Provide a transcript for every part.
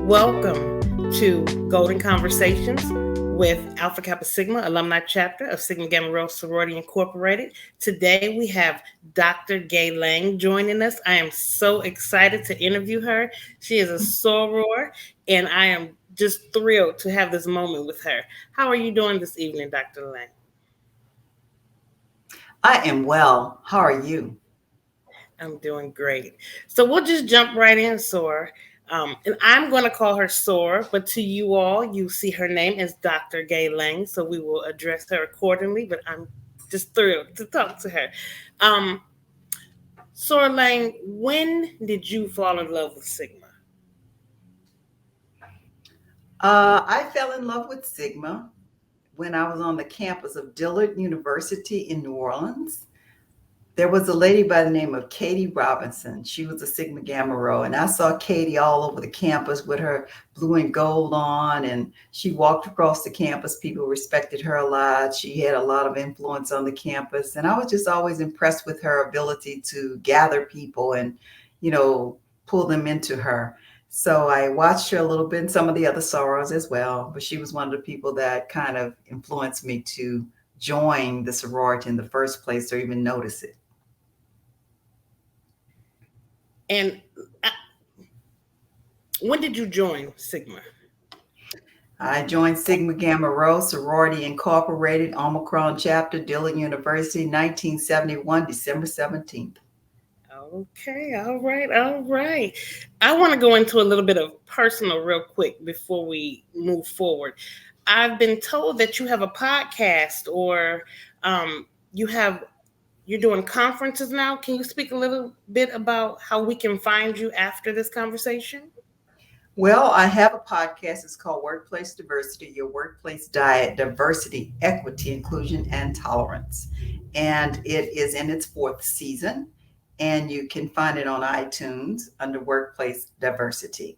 Welcome to Golden Conversations with Alpha Kappa Sigma Alumni Chapter of Sigma Gamma Rho Sorority Incorporated. Today we have Dr. Gaye Lang joining us. I am so excited to interview her. She is a soror, and I am just thrilled to have this moment with her. How are you doing this evening, Dr. Lang? I am well. How are you? I'm doing great. So we'll just jump right in, Soror. And I'm going to call her Soror, but to you all, you see her name as Dr. Gaye Lang, so we will address her accordingly. But I'm just thrilled to talk to her. Um, Soror Lang, when did you fall in love with Sigma? I fell in love with Sigma when I was on the campus of Dillard University in New Orleans. There was a lady by the name of Katie Robinson. She was a Sigma Gamma Rho, and I saw Katie all over the campus with her blue and gold on, and she walked across the campus. People respected her a lot. She had a lot of influence on the campus, and I was just always impressed with her ability to gather people and, you know, pull them into her. So I watched her a little bit, and some of the other sorors as well, but she was one of the people that kind of influenced me to join the sorority in the first place or even notice it. And uh, when did you join Sigma? I joined Sigma Gamma Rho Sorority Incorporated, Omicron Chapter, Dillon University, 1971, December 17th. Okay, all right, all right. I want to go into a little bit of personal real quick before we move forward. I've been told that you have a podcast or um, you have you're doing conferences now. Can you speak a little bit about how we can find you after this conversation? Well, I have a podcast. It's called Workplace Diversity, Your Workplace Diet, Diversity, Equity, Inclusion, and Tolerance. And it is in its fourth season. And you can find it on iTunes under Workplace Diversity.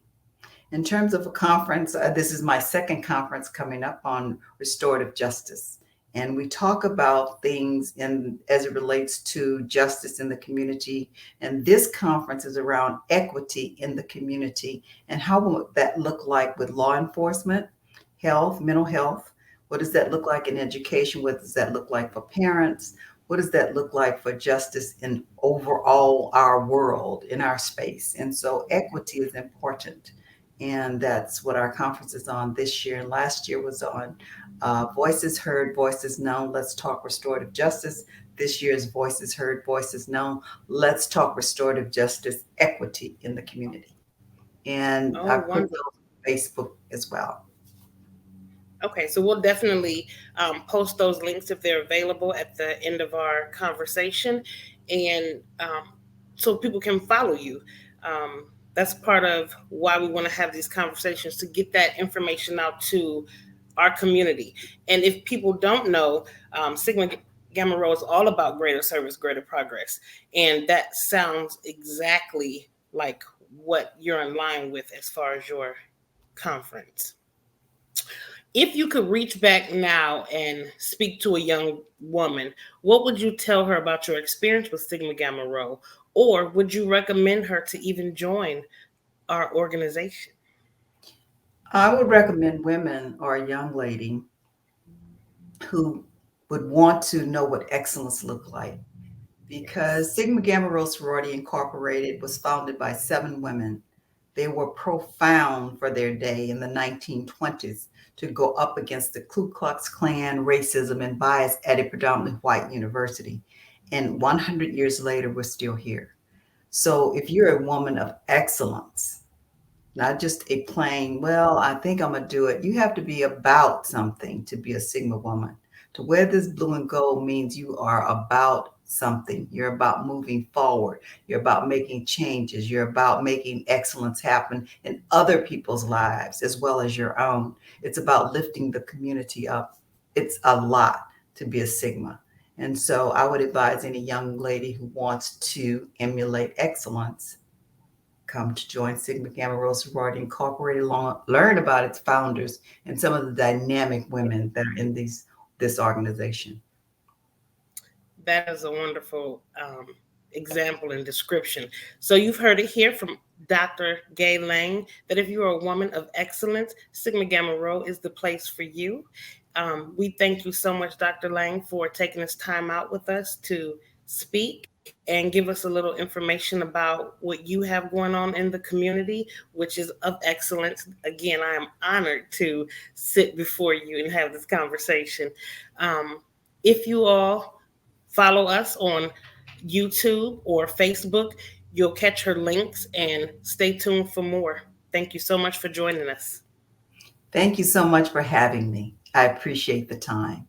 In terms of a conference, this is my second conference coming up on restorative justice. And we talk about things in as it relates to justice in the community. And this conference is around equity in the community and how will that look like with law enforcement, health, mental health. What does that look like in education? What does that look like for parents? What does that look like for justice in overall our world, in our space? And so equity is important, and that's what our conference is on this year. And last year was on Voices Heard, Voices Known. Let's talk restorative justice. This year's Voices Heard, Voices Known. Let's talk restorative justice, equity in the community. And Oh, I put wonderful. those on Facebook as well. Okay, so we'll definitely post those links if they're available at the end of our conversation, and so people can follow you. Um, that's part of why we want to have these conversations to get that information out to our community. And if people don't know, Sigma Gamma Rho is all about greater service, greater progress, and that sounds exactly like what you're in line with as far as your conference. If you could reach back now and speak to a young woman, what would you tell her about your experience with Sigma Gamma Rho? Or would you recommend her to even join our organization? I would recommend women or a young lady who would want to know what excellence looked like, because Yes. Sigma Gamma Rho Sorority Incorporated was founded by seven women. They were profound for their day in the 1920s to go up against the Ku Klux Klan, racism, and bias at a predominantly white university. And 100 years later, we're still here. So if you're a woman of excellence, not just a plain, well, I think I'm going to do it. You have to be about something to be a Sigma woman. To wear this blue and gold means you are about something. You're about moving forward. You're about making changes. You're about making excellence happen in other people's lives as well as your own. It's about lifting the community up. It's a lot to be a Sigma. And so I would advise any young lady who wants to emulate excellence, come to join Sigma Gamma Rho Sorority Incorporated, learn about its founders and some of the dynamic women that are in this organization. That is a wonderful example and description. So you've heard it here from Dr. Gaye Lang that if you are a woman of excellence, Sigma Gamma Rho is the place for you. We thank you so much, Dr. Lang, for taking this time out with us to speak and give us a little information about what you have going on in the community, which is of excellence. Again, I am honored to sit before you and have this conversation. Um, if you all follow us on YouTube or Facebook, you'll catch her links and stay tuned for more. Thank you so much for joining us. Thank you so much for having me. I appreciate the time.